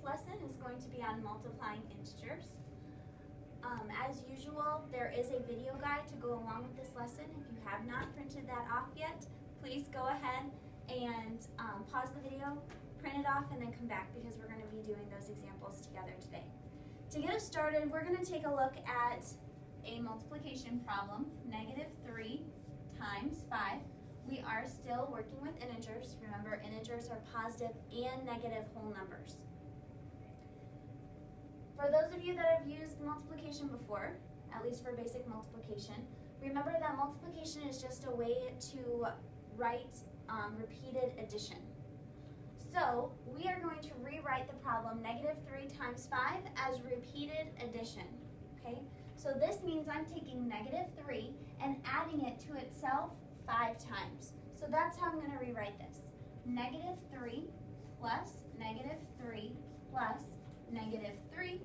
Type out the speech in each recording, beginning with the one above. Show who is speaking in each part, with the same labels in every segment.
Speaker 1: Today's lesson is going to be on multiplying integers. As usual, there is a video guide to go along with this lesson. If you have not printed that off yet, please go ahead and pause the video, print it off, and then come back because we're going to be doing those examples together today. To get us started, we're going to take a look at a multiplication problem, -3 times 5. We are still working with integers. Remember, integers are positive and negative whole numbers. For those of you that have used multiplication before, at least for basic multiplication, remember that multiplication is just a way to write repeated addition. So we are going to rewrite the problem -3 times 5 as repeated addition. Okay? So this means I'm taking -3 and adding it to itself 5 times. So that's how I'm going to rewrite this. -3 plus -3 plus -3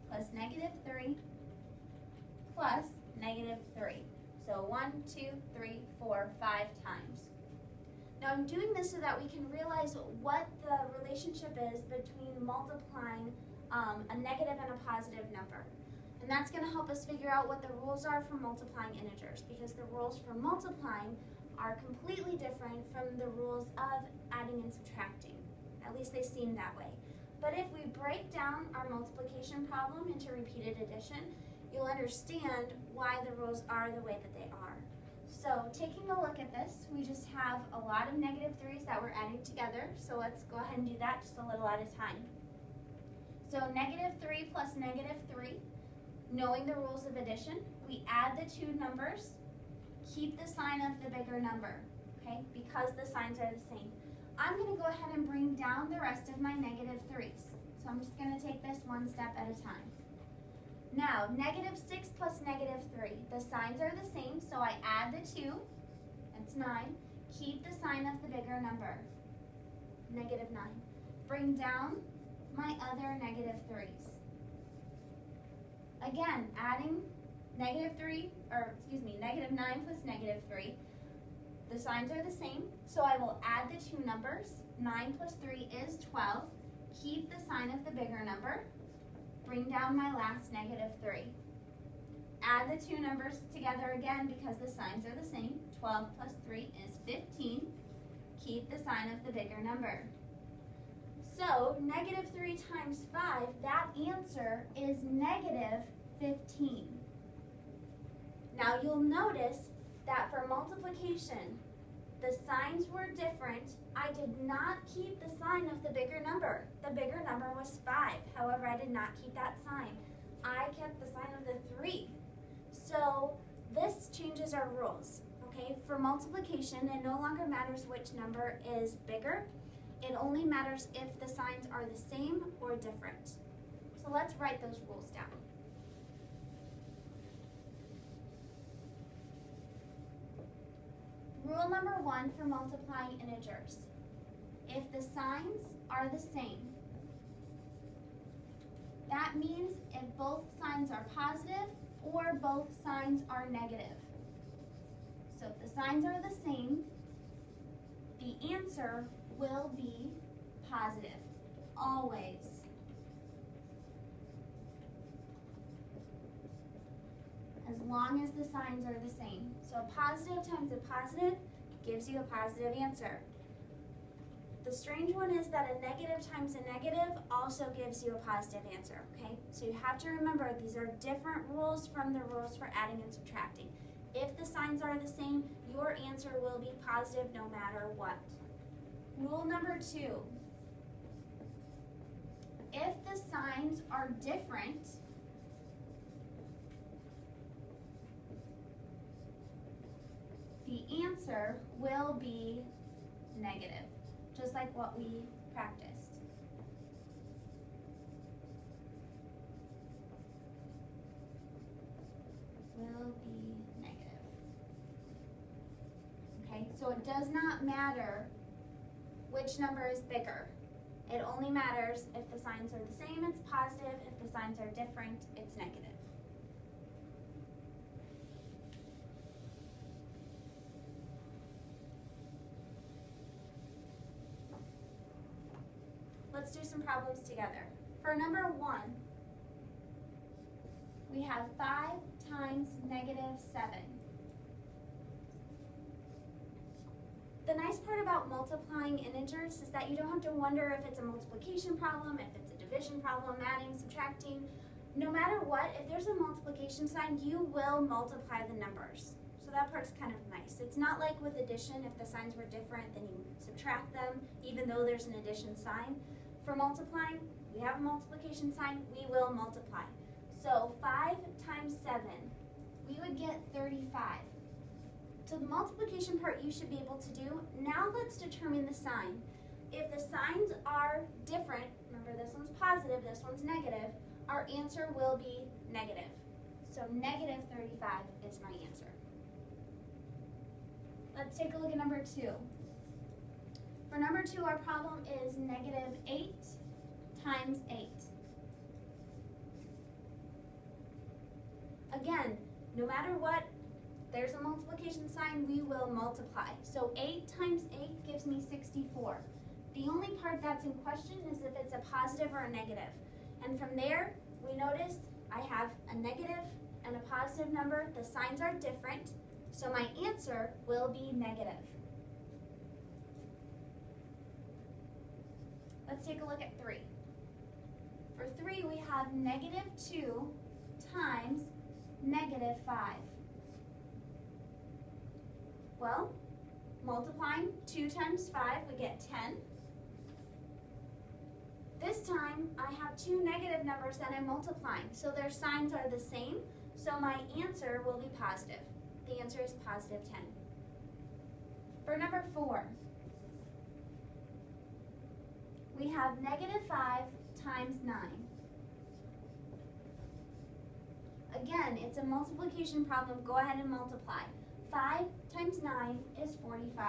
Speaker 1: plus -3 plus -3. So 1, 2, 3, 4, 5 times. Now I'm doing this so that we can realize what the relationship is between multiplying a negative and a positive number. And that's going to help us figure out what the rules are for multiplying integers, because the rules for multiplying are completely different from the rules of adding and subtracting. At least they seem that way. But if we break down our multiplication problem into repeated addition, you'll understand why the rules are the way that they are. So taking a look at this, we just have a lot of -3's that we're adding together. So let's go ahead and do that just a little at a time. So -3 plus -3, knowing the rules of addition, we add the two numbers, keep the sign of the bigger number, okay, because the signs are the same. I'm going to go ahead and bring down the rest of my -3's. So I'm just going to take this one step at a time. Now, -6 plus -3, the signs are the same, so I add the 2, that's 9, keep the sign of the bigger number, -9. Bring down my other -3's. Again, adding -9 plus -3. The signs are the same, so I will add the two numbers. 9 plus 3 is 12. Keep the sign of the bigger number. Bring down my last -3. Add the two numbers together again because the signs are the same. 12 plus 3 is 15. Keep the sign of the bigger number. So -3 times 5, that answer is -15. Now you'll notice that for multiplication, the signs were different. I did not keep the sign of the bigger number. The bigger number was 5. However, I did not keep that sign. I kept the sign of the 3. So this changes our rules. Okay, for multiplication, it no longer matters which number is bigger. It only matters if the signs are the same or different. So let's write those rules down. Rule number 1 for multiplying integers. If the signs are the same, that means if both signs are positive or both signs are negative. So if the signs are the same, the answer will be positive, always. As long as the signs are the same. So positive times a positive gives you a positive answer. The strange one is that a negative times a negative also gives you a positive answer, okay? So you have to remember these are different rules from the rules for adding and subtracting. If the signs are the same, your answer will be positive no matter what. Rule number 2. If the signs are different, the answer will be negative, just like what we practiced. Will be negative. Okay, so it does not matter which number is bigger. It only matters if the signs are the same, it's positive. If the signs are different, it's negative. let's do some problems together. For number 1, we have 5 times negative 7. The nice part about multiplying integers is that you don't have to wonder if it's a multiplication problem, if it's a division problem, adding, subtracting. No matter what, if there's a multiplication sign, you will multiply the numbers. So that part's kind of nice. It's not like with addition, if the signs were different, then you subtract them, even though there's an addition sign. For multiplying, we have a multiplication sign, we will multiply. So 5 times 7, we would get 35. So the multiplication part you should be able to do. Now let's determine the sign. If the signs are different, remember this one's positive, this one's negative, our answer will be negative. So negative 35 is my answer. Let's take a look at number 2. For number 2, our problem is negative 8 times 8. Again, no matter what, there's a multiplication sign, we will multiply. So 8 times 8 gives me 64. The only part that's in question is if it's a positive or a negative. And from there, we notice I have a negative and a positive number. The signs are different, so my answer will be negative. Let's take a look at 3. For 3, we have negative 2 times negative 5. Well, multiplying 2 times 5, we get 10. This time, I have 2 negative numbers that I'm multiplying, so their signs are the same, so my answer will be positive. The answer is positive 10. For number 4, we have negative 5 times 9. Again, it's a multiplication problem. Go ahead and multiply. 5 times 9 is 45.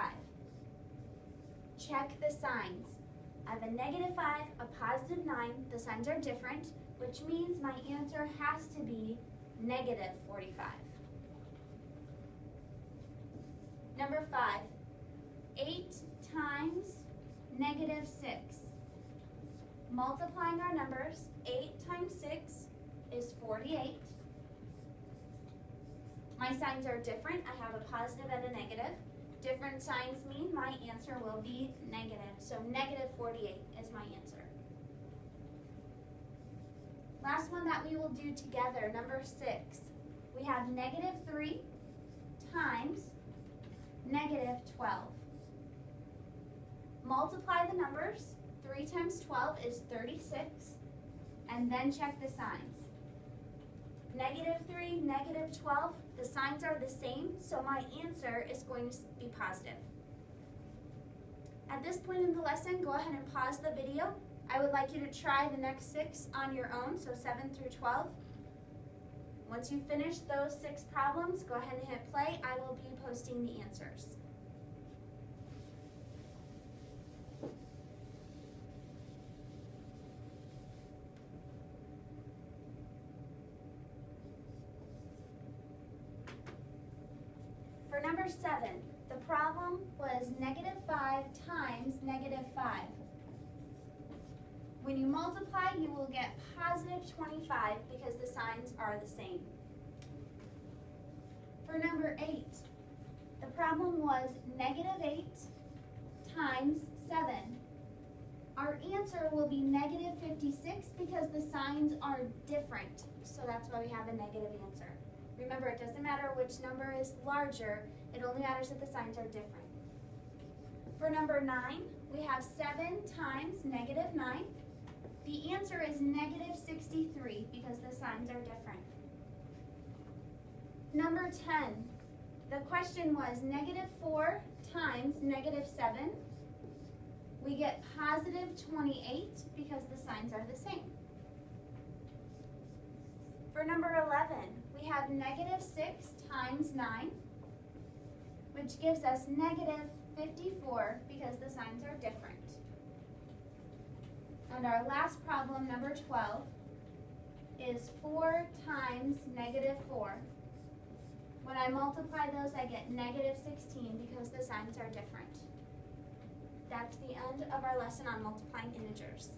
Speaker 1: Check the signs. I have a negative 5, a positive 9. The signs are different, which means my answer has to be negative 45. Number 5, 8 times negative 6. Multiplying our numbers, 8 times 6 is 48. My signs are different. I have a positive and a negative. Different signs mean my answer will be negative. So negative 48 is my answer. Last one that we will do together, number 6. We have negative 3 times negative 12. Multiply the numbers. 3 times 12 is 36. And then check the signs. Negative 3, negative 12, the signs are the same, so my answer is going to be positive. At this point in the lesson, go ahead and pause the video. I would like you to try the next 6 on your own, so 7 through 12. Once you finish those 6 problems, go ahead and hit play. I will be posting the answers. For number 7, the problem was negative 5 times negative 5. When you multiply, you will get positive 25 because the signs are the same. For number 8, the problem was negative 8 times 7. Our answer will be negative 56 because the signs are different, so that's why we have a negative answer. Remember, it doesn't matter which number is larger, it only matters if the signs are different. For number 9, we have 7 times negative 9. The answer is negative 63 because the signs are different. Number 10, the question was negative 4 times negative 7. We get positive 28 because the signs are the same. For number 11, we have negative 6 times 9, which gives us negative 54 because the signs are different. And our last problem, number 12, is 4 times negative 4. When I multiply those, I get negative 16 because the signs are different. That's the end of our lesson on multiplying integers.